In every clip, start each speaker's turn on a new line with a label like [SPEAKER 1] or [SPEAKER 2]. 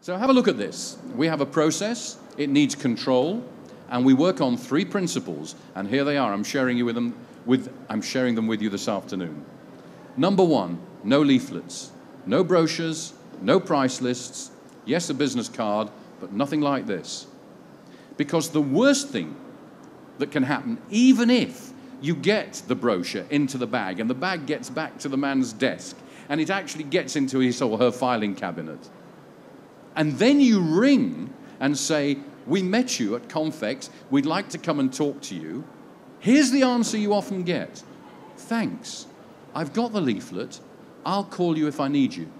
[SPEAKER 1] So have a look at this. We have a process, it needs control, and we work on 3 principles, and here they are. I'm sharing them with you this afternoon. Number 1, no leaflets, no brochures, no price lists, yes, a business card, but nothing like this. Because the worst thing that can happen, even if you get the brochure into the bag and the bag gets back to the man's desk and it actually gets into his or her filing cabinet, and then you ring and say, we met you at Confex, we'd like to come and talk to you. Here's the answer you often get. Thanks, I've got the leaflet, I'll call you if I need you.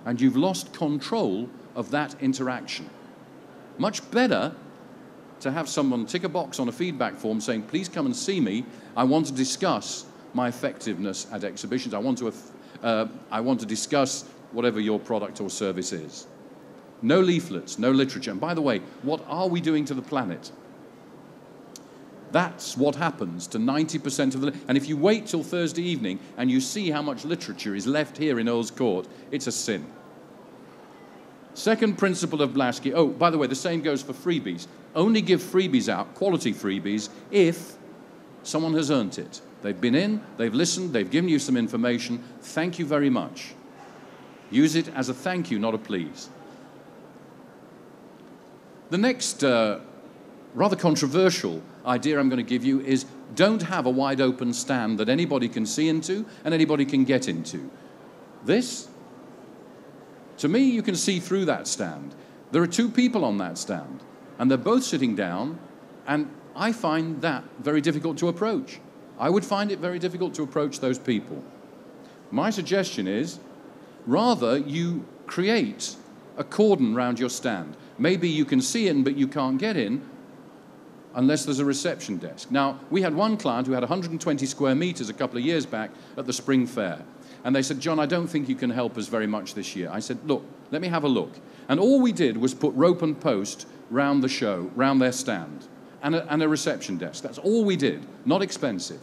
[SPEAKER 1] And you've lost control of that interaction. Much better to have someone tick a box on a feedback form saying, please come and see me, I want to discuss my effectiveness at exhibitions, I want to discuss whatever your product or service is. No leaflets, no literature. And by the way, what are we doing to the planet? That's what happens to 90% of the... And if you wait till Thursday evening and you see how much literature is left here in Earl's Court, it's a sin. Second principle of Blaskey. Oh, by the way, the same goes for freebies. Only give freebies out, quality freebies, if someone has earned it. They've been in, they've listened, they've given you some information. Thank you very much. Use it as a thank you, not a please. The next rather controversial idea I'm going to give you is don't have a wide open stand that anybody can see into and anybody can get into. This, to me, you can see through that stand. There are 2 people on that stand and they're both sitting down, and I find that very difficult to approach. I would find it very difficult to approach those people. My suggestion is rather you create a cordon round your stand. Maybe you can see in, but you can't get in unless there's a reception desk. Now, we had one client who had 120 square meters a couple of years back at the Spring Fair. And they said, John, I don't think you can help us very much this year. I said, look, let me have a look. And all we did was put rope and post round the show, round their stand, and a reception desk. That's all we did, not expensive.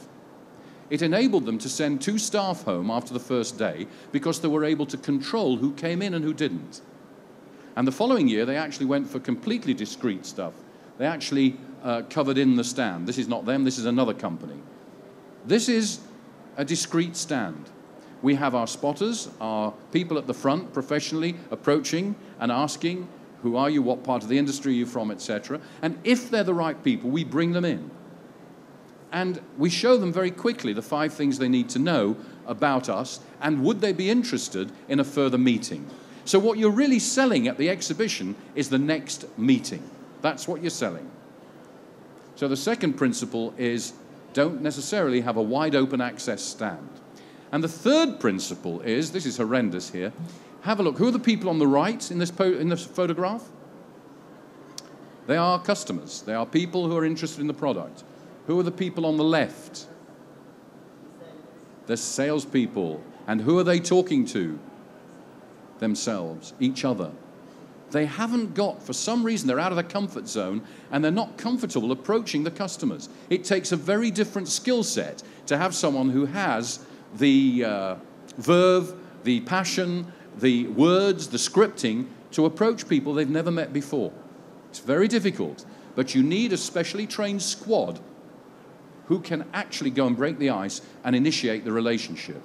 [SPEAKER 1] It enabled them to send 2 staff home after the first day because they were able to control who came in and who didn't. And the following year, they actually went for completely discreet stuff. They actually covered in the stand. This is not them, this is another company. This is a discreet stand. We have our spotters, our people at the front professionally approaching and asking, who are you, what part of the industry are you from, etc. And if they're the right people, we bring them in. And we show them very quickly the 5 things they need to know about us, and would they be interested in a further meeting. So what you're really selling at the exhibition is the next meeting. That's what you're selling. So the second principle is don't necessarily have a wide open access stand. And the third principle is, this is horrendous here, have a look. Who are the people on the right in this photograph? They are customers. They are people who are interested in the product. Who are the people on the left? They're salespeople. And who are they talking to? Themselves, each other. They haven't got, for some reason, they're out of their comfort zone and they're not comfortable approaching the customers. It takes a very different skill set to have someone who has the verve, the passion, the words, the scripting to approach people they've never met before. It's very difficult, but you need a specially trained squad who can actually go and break the ice and initiate the relationship.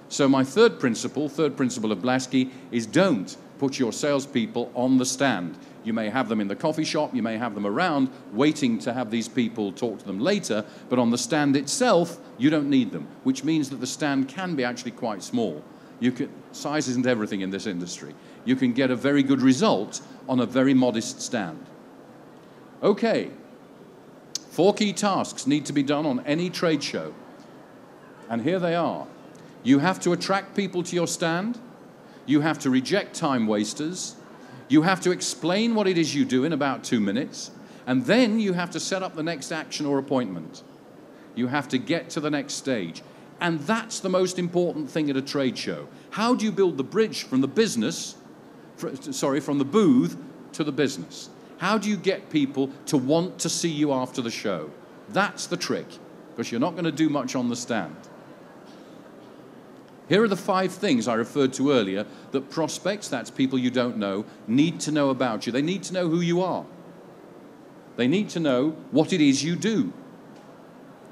[SPEAKER 1] So my third principle of Blaskey, is don't put your salespeople on the stand. You may have them in the coffee shop, you may have them around waiting to have these people talk to them later, but on the stand itself, you don't need them, which means that the stand can be actually quite small. Size isn't everything in this industry. You can get a very good result on a very modest stand. Okay, 4 key tasks need to be done on any trade show, and here they are. You have to attract people to your stand. You have to reject time wasters. You have to explain what it is you do in about 2 minutes. And then you have to set up the next action or appointment. You have to get to the next stage. And that's the most important thing at a trade show. How do you build the bridge from the from the booth to the business? How do you get people to want to see you after the show? That's the trick, because you're not going to do much on the stand. Here are the 5 things I referred to earlier that prospects, that's people you don't know, need to know about you. They need to know who you are. They need to know what it is you do.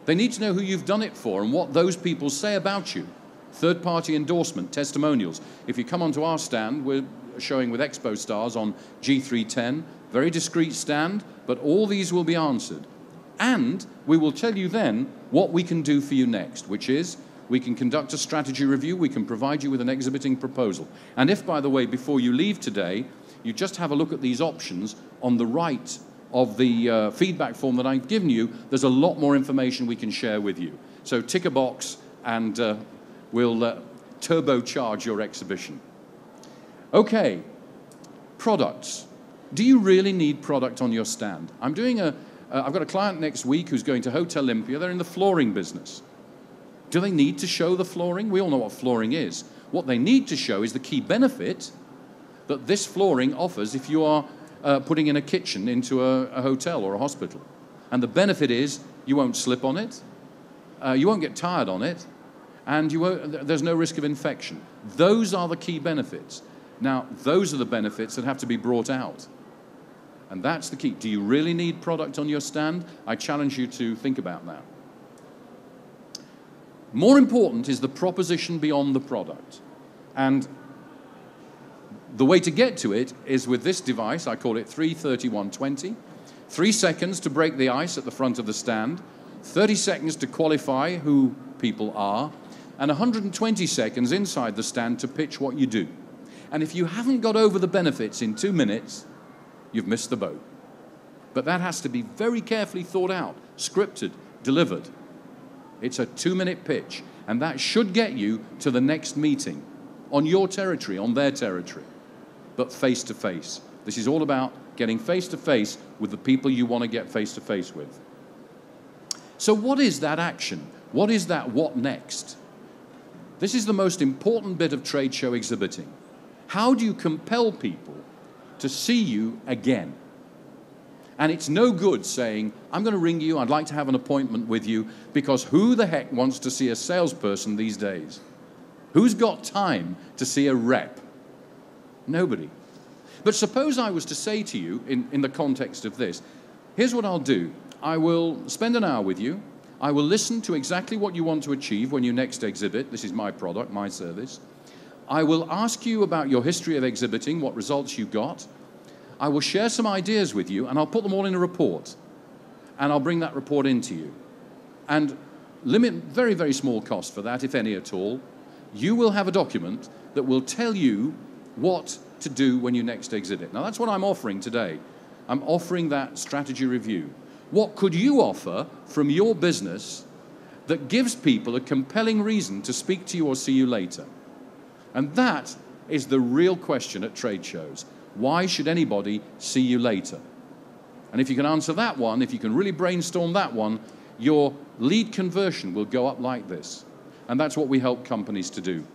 [SPEAKER 1] They need to know who you've done it for and what those people say about you. Third-party endorsement, testimonials. If you come onto our stand, we're showing with Expo Stars on G310, very discreet stand, but all these will be answered. And we will tell you then what we can do for you next, which is we can conduct a strategy review, we can provide you with an exhibiting proposal. And if, by the way, before you leave today, you just have a look at these options on the right of the feedback form that I've given you, there's a lot more information we can share with you. So tick a box and we'll turbocharge your exhibition. Okay, products. Do you really need product on your stand? I've got a client next week who's going to Hotel Olympia. They're in the flooring business. Do they need to show the flooring? We all know what flooring is. What they need to show is the key benefit that this flooring offers if you are putting in a kitchen into a hotel or a hospital. And the benefit is you won't slip on it, you won't get tired on it, and there's no risk of infection. Those are the key benefits. Now, those are the benefits that have to be brought out. And that's the key. Do you really need product on your stand? I challenge you to think about that. More important is the proposition beyond the product. And the way to get to it is with this device. I call it 33120. 3 seconds to break the ice at the front of the stand, 30 seconds to qualify who people are, and 120 seconds inside the stand to pitch what you do. And if you haven't got over the benefits in 2 minutes, you've missed the boat. But that has to be very carefully thought out, scripted, delivered. It's a 2-minute pitch, and that should get you to the next meeting on your territory, on their territory, but face-to-face. This is all about getting face-to-face with the people you want to get face-to-face with. So what is that action? What is that what next? This is the most important bit of trade show exhibiting. How do you compel people to see you again? And it's no good saying, I'm going to ring you, I'd like to have an appointment with you, because who the heck wants to see a salesperson these days? Who's got time to see a rep? Nobody. But suppose I was to say to you, in the context of this, here's what I'll do. I will spend an hour with you. I will listen to exactly what you want to achieve when you next exhibit. This is my product, my service. I will ask you about your history of exhibiting, what results you got. I will share some ideas with you, and I'll put them all in a report. And I'll bring that report into you. And limit very, very small cost for that, if any at all. You will have a document that will tell you what to do when you next exhibit. Now, that's what I'm offering today. I'm offering that strategy review. What could you offer from your business that gives people a compelling reason to speak to you or see you later? And that is the real question at trade shows. Why should anybody see you later? And if you can answer that one, if you can really brainstorm that one, your lead conversion will go up like this. And that's what we help companies to do.